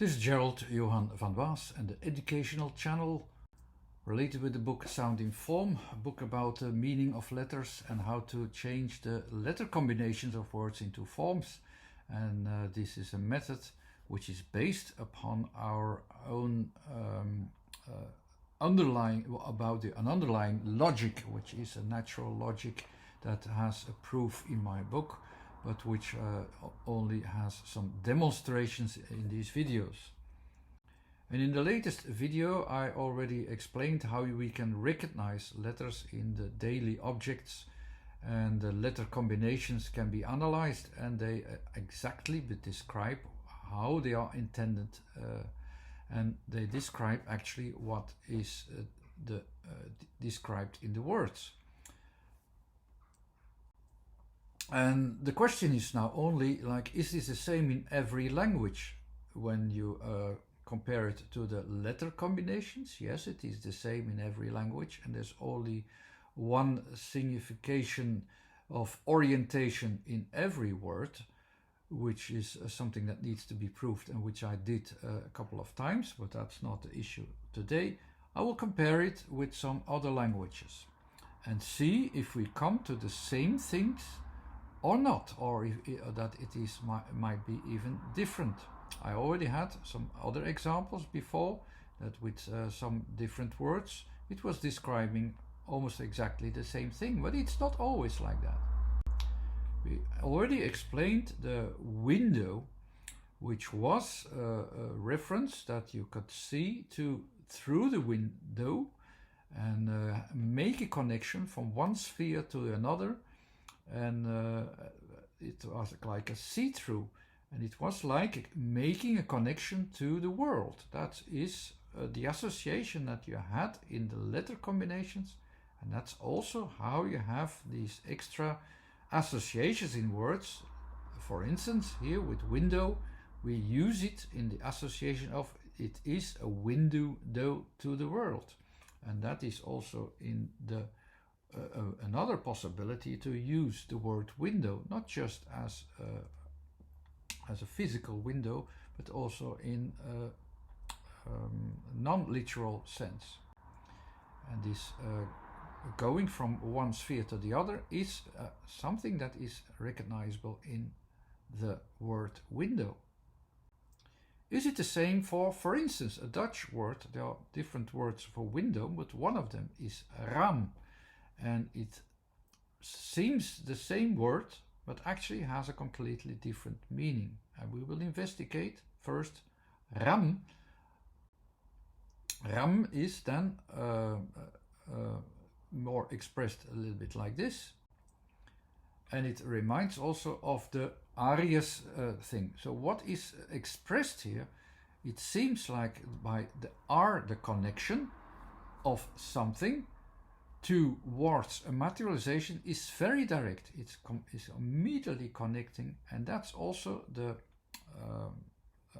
This is Gerald Johan van Waas and the educational channel related with the book Sound in Form, a book about the meaning of letters and how to change the letter combinations of words into forms. And this is a method which is based upon our own underlying logic, which is a natural logic that has a proof in my book, but which only has some demonstrations in these videos. And in the latest video I already explained how we can recognize letters in the daily objects, and the letter combinations can be analyzed, and they exactly describe how they are intended, and they describe actually what is described in the words. And the question is now only like, is this the same in every language? When you compare it to the letter combinations, yes, it is the same in every language, and there's only one signification of orientation in every word, which is something that needs to be proved and which I did a couple of times, but that's not the issue today. I will compare it with some other languages and see if we come to the same things or not, or if that it is might be even different. I already had some other examples before that with some different words it was describing almost exactly the same thing, but it's not always like that. We already explained the window, which was a reference that you could see through the window and make a connection from one sphere to another, and it was like a see-through, and it was like making a connection to the world. That is the association that you had in the letter combinations, and that's also how you have these extra associations in words. For instance, here with window, we use it in the association of it is a window to the world, and that is also in the another possibility to use the word window, not just as a physical window, but also in a non-literal sense. And this going from one sphere to the other is something that is recognizable in the word window. Is it the same for instance, a Dutch word? There are different words for window, but one of them is raam, and it seems the same word, but actually has a completely different meaning. And we will investigate first raam. Raam is then more expressed a little bit like this, and it reminds also of the Arias thing. So what is expressed here? It seems like by the connection of something towards a materialization is very direct. It's immediately connecting, and that's also the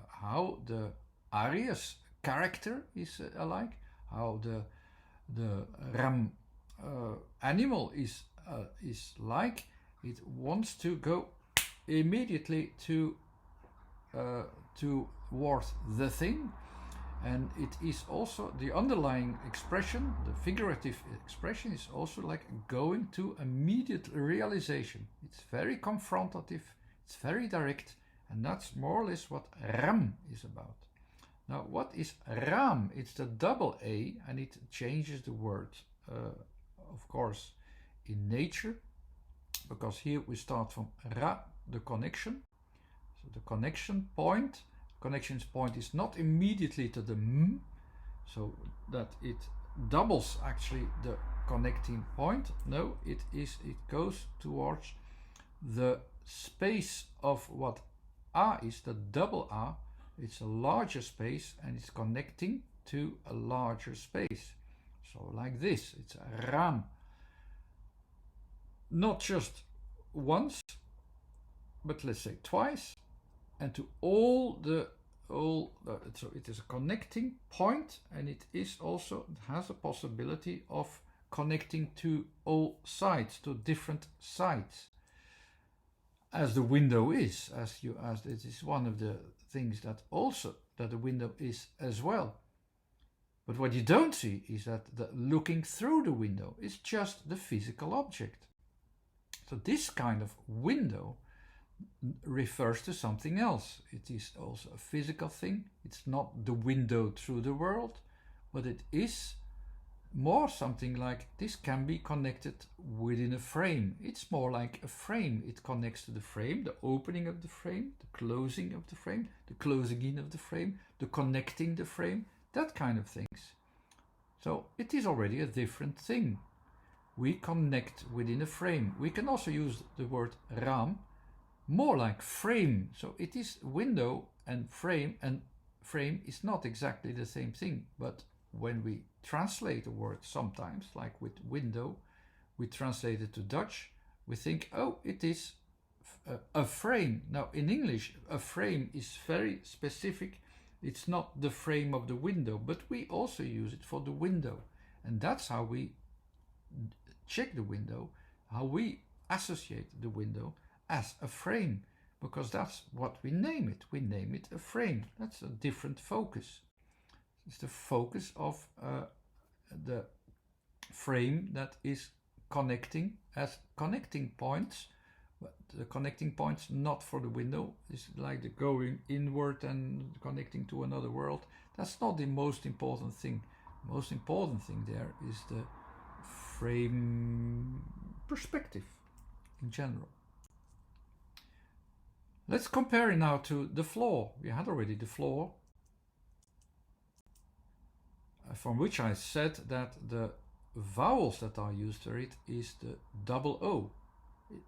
how the Arias character is alike, how the ram animal is like. It wants to go immediately towards the thing, and it is also the underlying expression, the figurative expression is also like going to immediate realization. It's very confrontative, it's very direct, and that's more or less what ram is about. Now, what is raam? It's the double A, and it changes the word, of course, in nature, because here we start from ra, the connection. So the connection point is not immediately to the m, so that it doubles actually the connecting point. No, it goes towards the space of what a is, the double a. It's a larger space, and it's connecting to a larger space. So like this, it's a raam. Not just once, but let's say twice, and to so it is a connecting point, and it has a possibility of connecting to all sides, to different sides, as the window is, as it is one of the things that the window is as well. But what you don't see is that the looking through the window is just the physical object. So this kind of window refers to something else. It is also a physical thing. It's not the window through the world, but it is more something like this can be connected within a frame. It's more like a frame. It connects to the frame, the opening of the frame, the closing of the frame, the closing in of the frame, the connecting the frame, that kind of things. So it is already a different thing. We connect within a frame. We can also use the word raam, more like frame. So it is window and frame is not exactly the same thing, but when we translate a word sometimes, like with window, we translate it to Dutch, we think, oh, it is a frame. Now in English, a frame is very specific. It's not the frame of the window, but we also use it for the window. And that's how we check the window, how we associate the window as a frame, because that's what we name it. We name it a frame. That's a different focus. It's the focus of the frame that is connecting as connecting points. But the connecting points not for the window is like the going inward and connecting to another world. That's not the most important thing. The most important thing there is the frame perspective in general. Let's compare it now to the floor. We had already the floor, from which I said that the vowels that are used for it is the double O,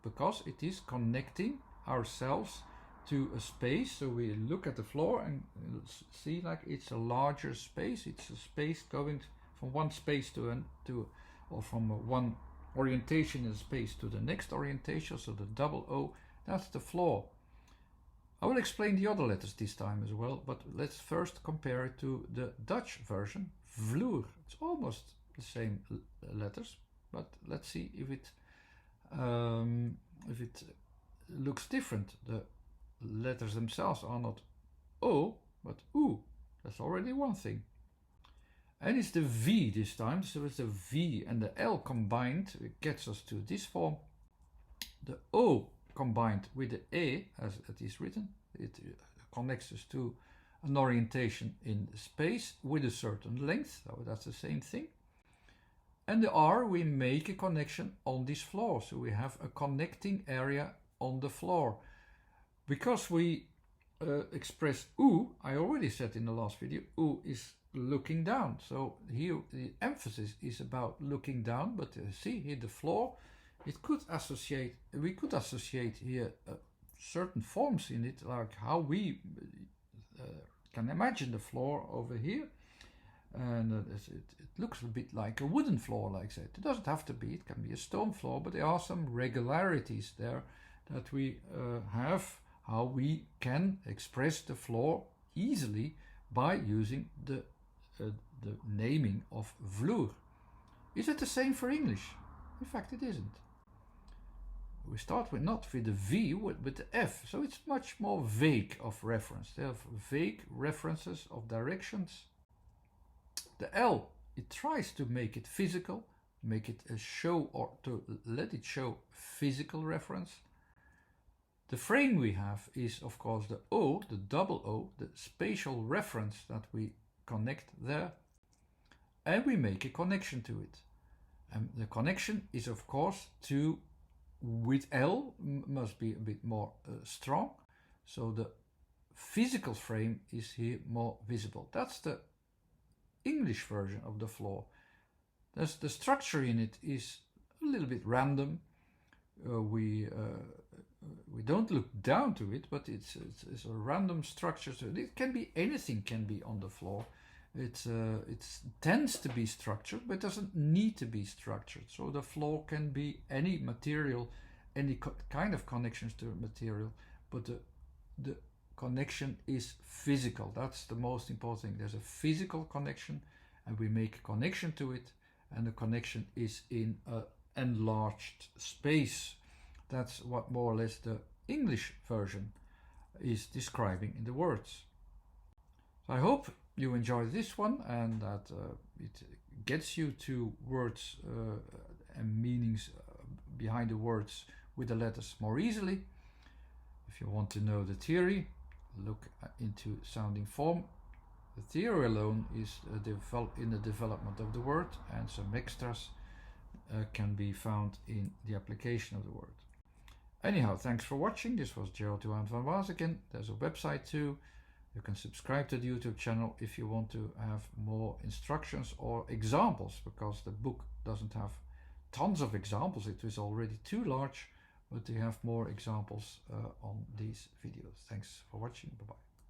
because it is connecting ourselves to a space. So we look at the floor and see like it's a larger space. It's a space going from one space or from one orientation in space to the next orientation. So the double O, that's the floor. I will explain the other letters this time as well, but let's first compare it to the Dutch version, vloer. It's almost the same letters, but let's see if it looks different. The letters themselves are not O, but U. That's already one thing. And it's the V this time, so it's the V and the L combined, it gets us to this form. The O combined with the A, as it is written, it connects us to an orientation in space with a certain length, so that's the same thing. And the R, we make a connection on this floor, so we have a connecting area on the floor. Because we express U, I already said in the last video, U is looking down, so here the emphasis is about looking down, but see here the floor, we could associate here certain forms in it, like how we can imagine the floor over here, and it looks a bit like a wooden floor, like I said. It doesn't have to be, it can be a stone floor, but there are some regularities there that we have, how we can express the floor easily by using the naming of vloer. Is it the same for English? In fact, it isn't. We start with not with the V, with the F, so it's much more vague of reference. They have vague references of directions. The L, it tries to make it physical, make it a show, or to let it show physical reference. The frame we have is of course the O, the double O, the spatial reference that we connect there, and we make a connection to it. And the connection is of course to, with L, must be a bit more strong, so the physical frame is here more visible. That's the English version of the floor. The structure in it is a little bit random. We don't look down to it, but it's a random structure. So it can be anything, can be on the floor. It tends to be structured, but doesn't need to be structured. So the floor can be any material, any kind of connections to material, but the connection is physical. That's the most important thing. There's a physical connection, and we make a connection to it, and the connection is in an enlarged space. That's what more or less the English version is describing in the words. So I hope you enjoy this one and that it gets you to words and meanings behind the words with the letters more easily. If you want to know the theory, look into sounding form. The theory alone is in the development of the word, and some extras can be found in the application of the word. Anyhow, thanks for watching. This was Gerald Johan van Waziken. There's a website too. You can subscribe to the YouTube channel if you want to have more instructions or examples, because the book doesn't have tons of examples. It is already too large, but you have more examples on these videos. Thanks for watching. Bye-bye.